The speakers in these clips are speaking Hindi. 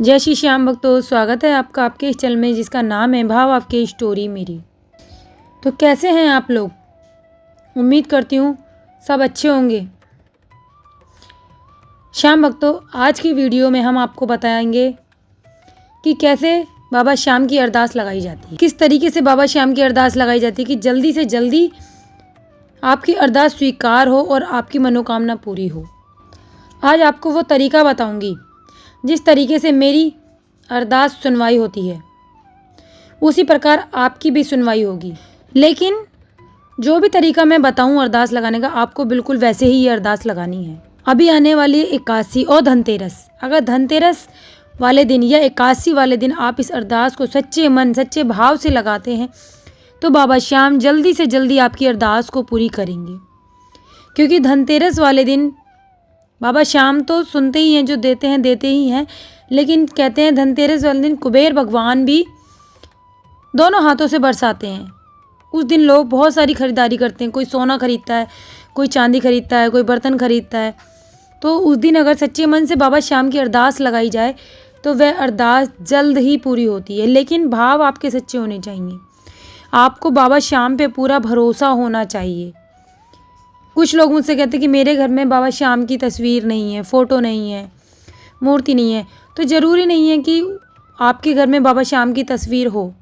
जय श्री श्याम भक्तों, स्वागत है आपका आपके इस चैनल में जिसका नाम है भाव आपकी स्टोरी मेरी। तो कैसे हैं आप लोग? उम्मीद करती हूँ सब अच्छे होंगे। श्याम भक्तों, आज की वीडियो में हम आपको बताएंगे कि कैसे बाबा श्याम की अरदास लगाई जाती है, किस तरीके से बाबा श्याम की अरदास लगाई जाती है कि जल्दी से जल्दी आपकी अरदास स्वीकार हो और आपकी मनोकामना पूरी हो। आज आपको वो तरीका बताऊंगी जिस तरीके से मेरी अरदास सुनवाई होती है, उसी प्रकार आपकी भी सुनवाई होगी। लेकिन जो भी तरीका मैं बताऊं अरदास लगाने का, आपको बिल्कुल वैसे ही ये अरदास लगानी है। अभी आने वाली एकादशी और धनतेरस, अगर धनतेरस वाले दिन या एकादशी वाले दिन आप इस अरदास को सच्चे मन सच्चे भाव से लगाते हैं तो बाबा श्याम जल्दी से जल्दी आपकी अरदास को पूरी करेंगे। क्योंकि धनतेरस वाले दिन बाबा श्याम तो सुनते ही हैं, जो देते ही हैं, लेकिन कहते हैं धनतेरस वाले दिन कुबेर भगवान भी दोनों हाथों से बरसाते हैं। उस दिन लोग बहुत सारी खरीदारी करते हैं, कोई सोना खरीदता है, कोई चांदी खरीदता है, कोई बर्तन खरीदता है। तो उस दिन अगर सच्चे मन से बाबा श्याम की अरदास लगाई जाए तो वह अरदास जल्द ही पूरी होती है। लेकिन भाव आपके सच्चे होने चाहिए, आपको बाबा श्याम पे पूरा भरोसा होना चाहिए। कुछ लोग मुझसे कहते हैं कि मेरे घर में बाबा श्याम की तस्वीर नहीं है, फ़ोटो नहीं है, मूर्ति नहीं है। तो ज़रूरी नहीं है कि आपके घर में बाबा श्याम की तस्वीर हो।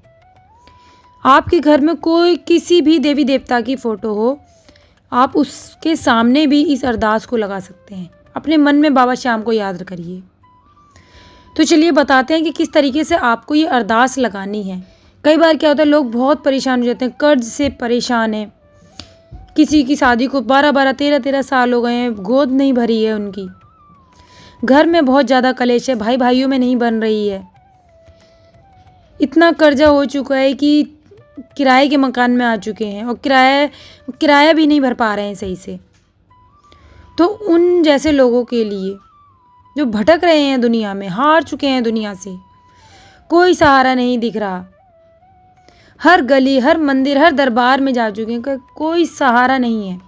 आपके घर में कोई किसी भी देवी देवता की फ़ोटो हो, आप उसके सामने भी इस अरदास को लगा सकते हैं। अपने मन में बाबा श्याम को याद करिए। तो चलिए बताते हैं कि किस तरीके से आपको ये अरदास लगानी है। कई बार क्या होता है, लोग बहुत परेशान हो जाते हैं, कर्ज से परेशान हैं। किसी की शादी को 12-12, 13-13 साल हो गए हैं, गोद नहीं भरी है उनकी, घर में बहुत ज़्यादा कलेश है, भाई भाइयों में नहीं बन रही है, इतना कर्जा हो चुका है कि किराए के मकान में आ चुके हैं और किराया भी नहीं भर पा रहे हैं सही से। तो उन जैसे लोगों के लिए जो भटक रहे हैं दुनिया में, हार चुके हैं दुनिया से, कोई सहारा नहीं दिख रहा, हर गली हर मंदिर हर दरबार में जा चुके हैं, कोई सहारा नहीं है,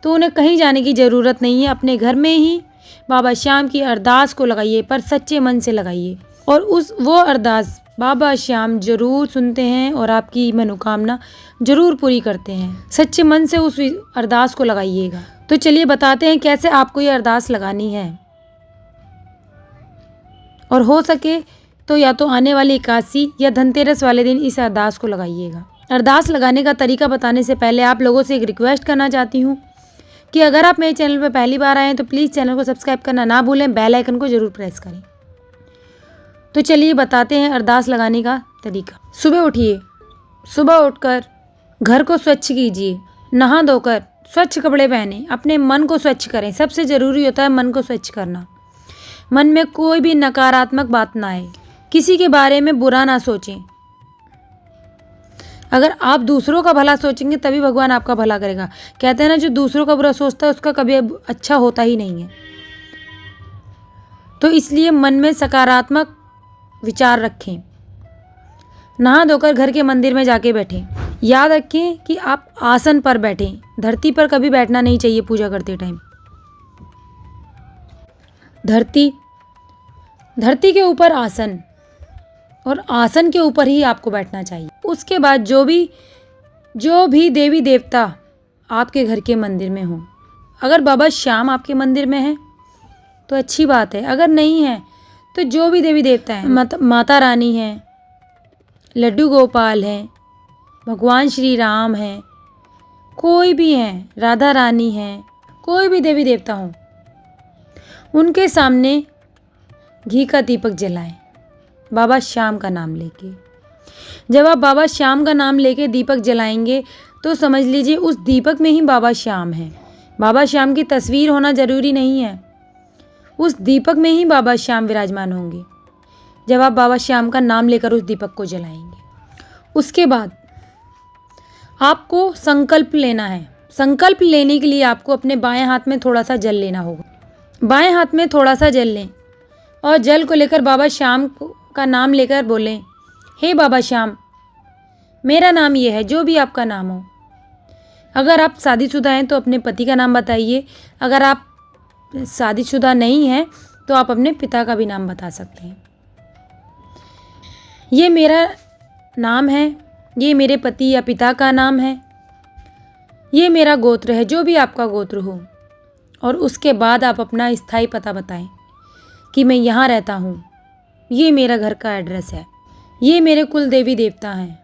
तो उन्हें कहीं जाने की ज़रूरत नहीं है। अपने घर में ही बाबा श्याम की अरदास को लगाइए, पर सच्चे मन से लगाइए और वो अरदास बाबा श्याम जरूर सुनते हैं और आपकी मनोकामना जरूर पूरी करते हैं। सच्चे मन से उस अरदास को लगाइएगा। तो चलिए बताते हैं कैसे आपको ये अरदास लगानी है। और हो सके तो या तो आने वाली एकादशी या धनतेरस वाले दिन इस अरदास को लगाइएगा। अरदास लगाने का तरीका बताने से पहले आप लोगों से एक रिक्वेस्ट करना चाहती हूँ कि अगर आप मेरे चैनल पर पहली बार आए हैं तो प्लीज़ चैनल को सब्सक्राइब करना ना भूलें, बेल आइकन को ज़रूर प्रेस करें। तो चलिए बताते हैं अरदास लगाने का तरीका। सुबह उठिए, सुबह उठकर घर को स्वच्छ कीजिए, नहा धोकर स्वच्छ कपड़े पहने, अपने मन को स्वच्छ करें। सबसे ज़रूरी होता है मन को स्वच्छ करना। मन में कोई भी नकारात्मक बात ना आए, किसी के बारे में बुरा ना सोचें। अगर आप दूसरों का भला सोचेंगे तभी भगवान आपका भला करेगा। कहते हैं ना, जो दूसरों का बुरा सोचता है उसका कभी अच्छा होता ही नहीं है। तो इसलिए मन में सकारात्मक विचार रखें। नहा धोकर घर के मंदिर में जाके बैठें। याद रखें कि आप आसन पर बैठें, धरती पर कभी बैठना नहीं चाहिए पूजा करते टाइम। धरती के ऊपर आसन, और आसन के ऊपर ही आपको बैठना चाहिए। उसके बाद जो भी देवी देवता आपके घर के मंदिर में हो, अगर बाबा श्याम आपके मंदिर में है तो अच्छी बात है, अगर नहीं है तो जो भी देवी देवता हैं, माता रानी हैं, लड्डू गोपाल हैं, भगवान श्री राम हैं, कोई भी हैं, राधा रानी हैं, कोई भी देवी देवता हों, उनके सामने घी का दीपक जलाएं बाबा श्याम का नाम लेके। जब आप बाबा श्याम का नाम लेके दीपक जलाएंगे तो समझ लीजिए उस दीपक में ही बाबा श्याम है। बाबा श्याम की तस्वीर होना ज़रूरी नहीं है, उस दीपक में ही बाबा श्याम विराजमान होंगे जब आप बाबा श्याम का नाम लेकर उस दीपक को जलाएंगे। उसके बाद आपको संकल्प लेना है। संकल्प लेने के लिए आपको अपने बाएं हाथ में थोड़ा सा जल लेना होगा। बाएं हाथ में थोड़ा सा जल लें और जल को लेकर बाबा श्याम का नाम लेकर बोलें, हे बाबा श्याम, मेरा नाम ये है, जो भी आपका नाम हो। अगर आप शादीशुदा हैं तो अपने पति का नाम बताइए, अगर आप शादीशुदा नहीं हैं तो आप अपने पिता का भी नाम बता सकते हैं। ये मेरा नाम है, ये मेरे पति या पिता का नाम है, ये मेरा गोत्र है, जो भी आपका गोत्र हो। और उसके बाद आप अपना स्थायी पता बताएं कि मैं यहाँ रहता हूँ, ये मेरा घर का एड्रेस है, ये मेरे कुल देवी देवता हैं।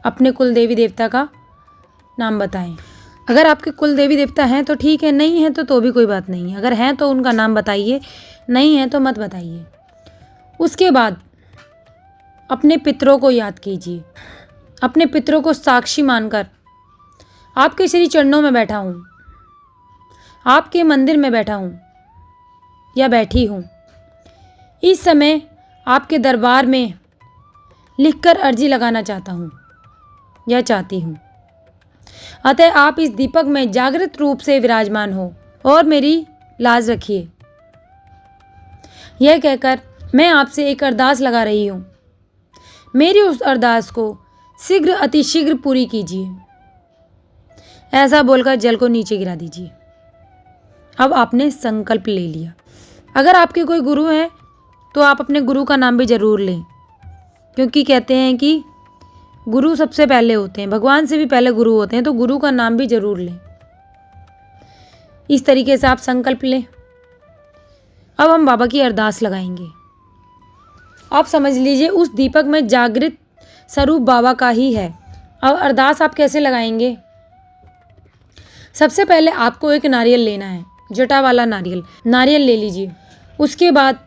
अपने कुल देवी देवता का नाम बताएं। अगर आपके कुल देवी देवता हैं तो ठीक है, नहीं है तो भी कोई बात नहीं है। अगर हैं तो उनका नाम बताइए, नहीं है तो मत बताइए। उसके बाद अपने पितरों को याद कीजिए। अपने पितरों को साक्षी मानकर आपके श्री चरणों में बैठा हूँ, आपके मंदिर में बैठा हूँ या बैठी हूँ। इस समय आपके दरबार में लिखकर अर्जी लगाना चाहता हूँ या चाहती हूँ। अतः आप इस दीपक में जागृत रूप से विराजमान हो और मेरी लाज रखिए। यह कहकर मैं आपसे एक अरदास लगा रही हूँ। मेरी उस अरदास को शीघ्र अतिशीघ्र पूरी कीजिए। ऐसा बोलकर जल को नीचे गिरा दीजिए। अब आपने संकल्प ले लिया। अगर आपके कोई गुरु हैं तो आप अपने गुरु का नाम भी जरूर लें, क्योंकि कहते हैं कि गुरु सबसे पहले होते हैं, भगवान से भी पहले गुरु होते हैं, तो गुरु का नाम भी जरूर लें। इस तरीके से आप संकल्प लें। अब हम बाबा की अरदास लगाएंगे। आप समझ लीजिए उस दीपक में जागृत स्वरूप बाबा का ही है। अब अरदास आप कैसे लगाएंगे? सबसे पहले आपको एक नारियल लेना है, जटा वाला नारियल ले लीजिए। उसके बाद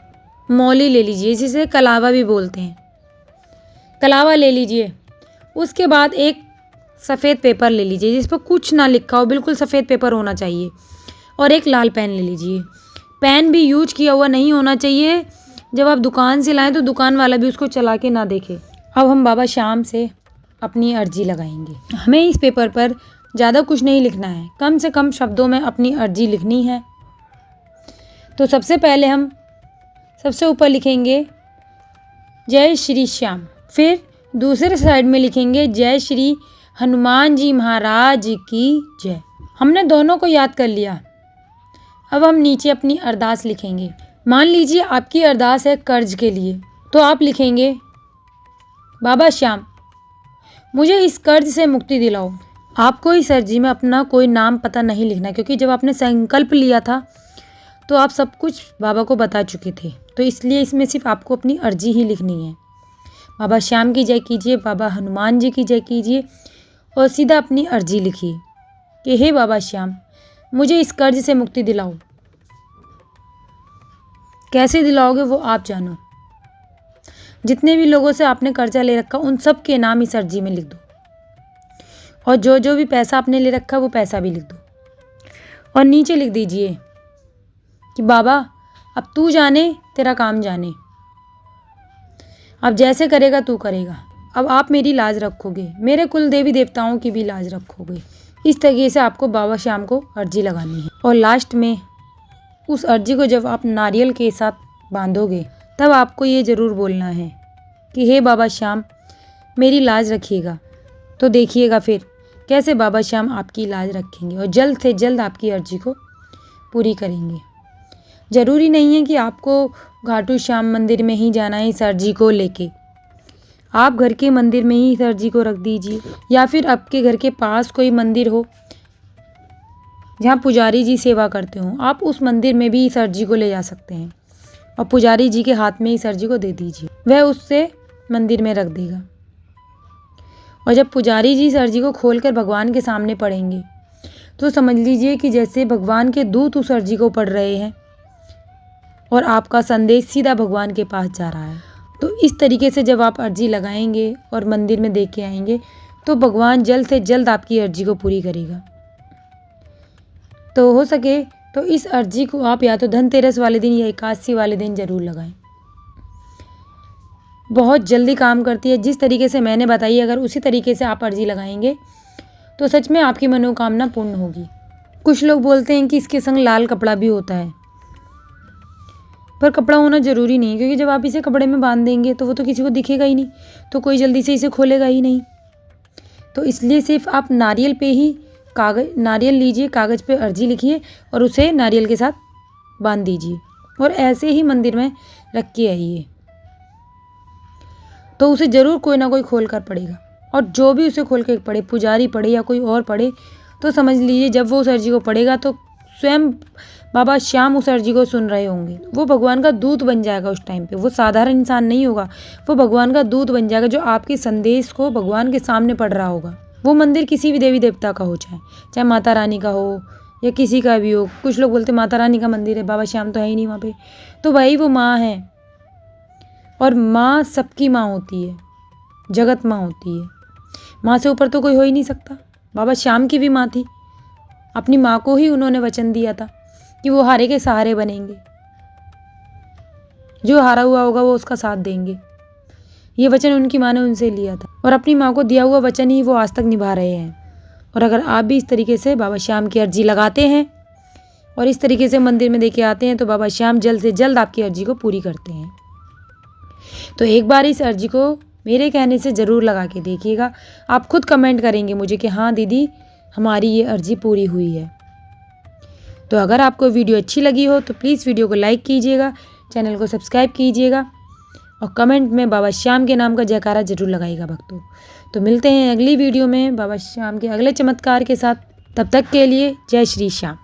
मौली ले लीजिए, जिसे कलावा भी बोलते हैं, कलावा ले लीजिए। उसके बाद एक सफ़ेद पेपर ले लीजिए जिस पर कुछ ना लिखा हो, बिल्कुल सफ़ेद पेपर होना चाहिए। और एक लाल पेन ले लीजिए। पेन भी यूज किया हुआ नहीं होना चाहिए। जब आप दुकान से लाएं तो दुकान वाला भी उसको चला के ना देखे। अब हम बाबा श्याम से अपनी अर्जी लगाएंगे। हमें इस पेपर पर ज़्यादा कुछ नहीं लिखना है, कम से कम शब्दों में अपनी अर्जी लिखनी है। तो सबसे पहले हम सबसे ऊपर लिखेंगे जय श्री श्याम, फिर दूसरे साइड में लिखेंगे जय श्री हनुमान जी महाराज की जय। हमने दोनों को याद कर लिया। अब हम नीचे अपनी अरदास लिखेंगे। मान लीजिए आपकी अरदास है कर्ज के लिए, तो आप लिखेंगे बाबा श्याम मुझे इस कर्ज से मुक्ति दिलाओ। आपको इस अर्जी में अपना कोई नाम पता नहीं लिखना, क्योंकि जब आपने संकल्प लिया था तो आप सब कुछ बाबा को बता चुके थे, तो इसलिए इसमें सिर्फ आपको अपनी अर्जी ही लिखनी है। बाबा श्याम की जय कीजिए, बाबा हनुमान जी की जय कीजिए और सीधा अपनी अर्जी लिखिए कि हे बाबा श्याम मुझे इस कर्ज से मुक्ति दिलाओ। कैसे दिलाओगे वो आप जानो। जितने भी लोगों से आपने कर्जा ले रखा उन सब के नाम इस अर्जी में लिख दो, और जो जो भी पैसा आपने ले रखा वो पैसा भी लिख दो। और नीचे लिख दीजिए कि बाबा अब तू जाने तेरा काम जाने, अब जैसे करेगा तू करेगा। अब आप मेरी लाज रखोगे, मेरे कुल देवी देवताओं की भी लाज रखोगे। इस तरीके से आपको बाबा श्याम को अर्जी लगानी है। और लास्ट में उस अर्जी को जब आप नारियल के साथ बांधोगे तब आपको ये ज़रूर बोलना है कि हे बाबा श्याम मेरी लाज रखिएगा। तो देखिएगा फिर कैसे बाबा श्याम आपकी लाज रखेंगे और जल्द से जल्द आपकी अर्जी को पूरी करेंगे। ज़रूरी नहीं है कि आपको घाटू श्याम मंदिर में ही जाना है इस अर्जी को लेके। आप घर के मंदिर में ही इस अर्जी को रख दीजिए, या फिर आपके घर के पास कोई मंदिर हो जहाँ पुजारी जी सेवा करते हो, आप उस मंदिर में भी इस अर्जी को ले जा सकते हैं और पुजारी जी के हाथ में इस अर्जी को दे दीजिए, वह उससे मंदिर में रख देगा। और जब पुजारी जी इस अर्जी को खोलकर भगवान के सामने पढ़ेंगे तो समझ लीजिए कि जैसे भगवान के दूत उस अर्जी को पढ़ रहे हैं और आपका संदेश सीधा भगवान के पास जा रहा है। तो इस तरीके से जब आप अर्जी लगाएंगे और मंदिर में दे के आएंगे तो भगवान जल्द से जल्द आपकी अर्जी को पूरी करेगा। तो हो सके तो इस अर्जी को आप या तो धनतेरस वाले दिन या एकादशी वाले दिन ज़रूर लगाएं। बहुत जल्दी काम करती है। जिस तरीके से मैंने बताई, अगर उसी तरीके से आप अर्जी लगाएंगे तो सच में आपकी मनोकामना पूर्ण होगी। कुछ लोग बोलते हैं कि इसके संग लाल कपड़ा भी होता है, पर कपड़ा होना ज़रूरी नहीं, क्योंकि जब आप इसे कपड़े में बांध देंगे तो वो तो किसी को दिखेगा ही नहीं, तो कोई जल्दी से इसे खोलेगा ही नहीं। तो इसलिए सिर्फ आप नारियल पे ही नारियल लीजिए, कागज़ पे अर्जी लिखिए और उसे नारियल के साथ बांध दीजिए और ऐसे ही मंदिर में रख के आइए। तो उसे ज़रूर कोई ना कोई खोल कर पढ़ेगा। और जो भी उसे खोल के पढ़े, पुजारी पढ़े या कोई और पढ़े, तो समझ लीजिए जब वो उस अर्जी को पढ़ेगा तो स्वयं बाबा श्याम उस अर्जी को सुन रहे होंगे। वो भगवान का दूत बन जाएगा उस टाइम पे। वो साधारण इंसान नहीं होगा, वो भगवान का दूत बन जाएगा जो आपके संदेश को भगवान के सामने पढ़ रहा होगा। वो मंदिर किसी भी देवी देवता का हो, चाहे माता रानी का हो या किसी का भी हो। कुछ लोग बोलते माता रानी का मंदिर है, बाबा श्याम तो है ही नहीं वहाँ पे। तो भाई वो माँ है, और माँ सबकी माँ होती है, जगत माँ होती है। माँ से ऊपर तो कोई हो ही नहीं सकता। बाबा श्याम की भी माँ थी, अपनी माँ को ही उन्होंने वचन दिया था कि वो हारे के सहारे बनेंगे, जो हारा हुआ होगा वो उसका साथ देंगे। ये वचन उनकी माँ ने उनसे लिया था, और अपनी माँ को दिया हुआ वचन ही वो आज तक निभा रहे हैं। और अगर आप भी इस तरीके से बाबा श्याम की अर्जी लगाते हैं और इस तरीके से मंदिर में देके आते हैं, तो बाबा श्याम जल्द से जल्द आपकी अर्जी को पूरी करते हैं। तो एक बार इस अर्जी को मेरे कहने से ज़रूर लगा के देखिएगा। आप खुद कमेंट करेंगे मुझे कि हाँ दीदी, हमारी ये अर्जी पूरी हुई है। तो अगर आपको वीडियो अच्छी लगी हो तो प्लीज़ वीडियो को लाइक कीजिएगा, चैनल को सब्सक्राइब कीजिएगा, और कमेंट में बाबा श्याम के नाम का जयकारा जरूर लगाइएगा भक्तों। तो मिलते हैं अगली वीडियो में बाबा श्याम के अगले चमत्कार के साथ। तब तक के लिए जय श्री श्याम।